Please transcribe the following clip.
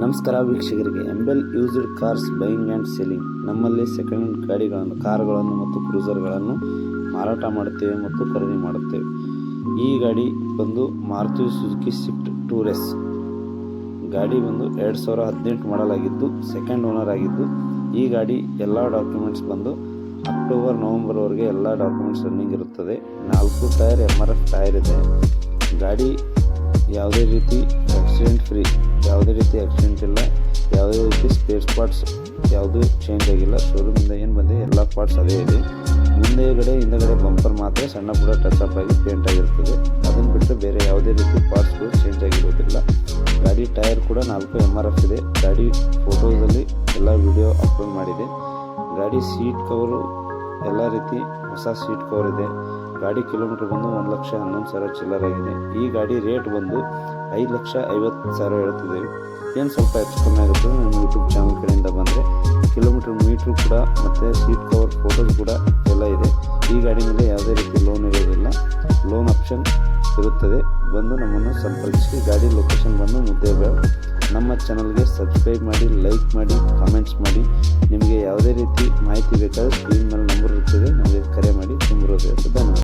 ನಮಸ್ಕಾರ ವೀಕ್ಷಕರಿಗೆ, MBL used cars buying and selling. ನಮ್ಮಲ್ಲಿ ಸೆಕೆಂಡ್ ಹ್ಯಾಂಡ್ ಗಾಡಿಗಳನ್ನು, ಕಾರುಗಳನ್ನು ಮತ್ತು ಕ್ರೂಸರ್ಗಳನ್ನು ಮಾರಾಟ ಮಾಡುತ್ತೇವೆ ಮತ್ತು ಖರೀದಿ ಮಾಡುತ್ತೇವೆ. ಈ ಗಾಡಿ ಬಂದು Maruti Suzuki Swift tour S ಗಾಡಿ ಬಂದು 2018 ಮಾಡಲ್ ಆಗಿದ್ದು, ಸೆಕೆಂಡ್ ಓನರ್ ಆಗಿದ್ದು, ಈ ಗಾಡಿ ಎಲ್ಲ ಡಾಕ್ಯುಮೆಂಟ್ಸ್ ಬಂದು ಅಕ್ಟೋಬರ್ ನವೆಂಬರ್ವರೆಗೆ ಎಲ್ಲ ಡಾಕ್ಯುಮೆಂಟ್ಸ್ ರನ್ನಿಂಗ್ ಇರುತ್ತದೆ. 4 ಟೈರ್ MRF ಟೈರ್ ಇದೆ. ಗಾಡಿ ಯಾವುದೇ ರೀತಿ ಆಕ್ಸಿಡೆಂಟ್ ಫ್ರೀ, ಯಾವುದೇ ರೀತಿ ಆಕ್ಸಿಡೆಂಟ್ ಇಲ್ಲ, ಯಾವುದೇ ರೀತಿ ಸ್ಪೇರ್ ಪಾರ್ಟ್ಸ್ ಯಾವುದೂ ಚೇಂಜ್ ಆಗಿಲ್ಲ. ಶೋರೂಮಿಂದ ಏನು ಬಂದಿದೆ ಎಲ್ಲ ಪಾರ್ಟ್ಸ್ ಅದೇ ಇದೆ. ಹಿಂದಗಡೆ ಬಂಪರ್ ಮಾತ್ರ ಸಣ್ಣ ಪುಟ್ಟ ಟಚ್ ಅಪ್ ಆಗಿ ಪೇಂಟ್ ಆಗಿರ್ತದೆ. ಅದನ್ನು ಬಿಟ್ಟರೆ ಬೇರೆ ಯಾವುದೇ ರೀತಿ ಪಾರ್ಟ್ಸ್ಗಳು ಚೇಂಜ್ ಆಗಿರೋದಿಲ್ಲ. ಗಾಡಿ ಟೈರ್ ಕೂಡ 4 MRF ಇದೆ. ಗಾಡಿ ಫೋಟೋಸಲ್ಲಿ ಎಲ್ಲ ವಿಡಿಯೋ ಅಪ್ಲೋಡ್ ಮಾಡಿದೆ. ಗಾಡಿ ಸೀಟ್ ಕವರು ಎಲ್ಲ ರೀತಿ ಹೊಸ ಸೀಟ್ ಕವರ್ ಇದೆ. ಗಾಡಿ ಕಿಲೋಮೀಟರ್ ಬಂದು 1,11,000 ಚಿಲ್ಲರಾಗಿದೆ. ಈ ಗಾಡಿ ರೇಟ್ ಬಂದು 5,50,000 ಹೇಳ್ತಿದ್ದೇವೆ. ಏನು ಸ್ವಲ್ಪ ಹೆಚ್ಚು ಕಮ್ಮಿ ಆಗುತ್ತದೆ. ನಮ್ಮ ಯೂಟ್ಯೂಬ್ ಚಾನಲ್ ಕಡೆಯಿಂದ ಬಂದರೆ ಕಿಲೋಮೀಟರ್ ಮೀಟ್ರು ಕೂಡ ಮತ್ತು ಸೀಟ್ ಕವರ್ ಫೋಟೋಸ್ ಕೂಡ ಎಲ್ಲ ಇದೆ. ಈ ಗಾಡಿ ಮೇಲೆ ಯಾವುದೇ ರೀತಿ ಲೋನ್ ಇರೋದಿಲ್ಲ, ಲೋನ್ ಆಪ್ಷನ್ ಇರುತ್ತದೆ. ಬಂದು ನಮ್ಮನ್ನು ಸಂಪರ್ಕಿಸಿ. ಗಾಡಿ ಲೊಕೇಶನ್ ಬಂದು ಮುದ್ದೇಬೇಡ್. ನಮ್ಮ ಚಾನಲ್ಗೆ ಸಬ್ಸ್ಕ್ರೈಬ್ ಮಾಡಿ, ಲೈಕ್ ಮಾಡಿ, ಕಾಮೆಂಟ್ಸ್ ಮಾಡಿ. ನಿಮಗೆ ಯಾವುದೇ ರೀತಿ ಮಾಹಿತಿ ಬೇಕಾದರೆ ಸ್ಕ್ರೀನ್ ಮೇಲೆ ನಂಬರ್ ಇರ್ತದೆ, ನಮಗೆ ಕರೆ ಮಾಡಿ. ತುಂಬ ಧನ್ಯವಾದ.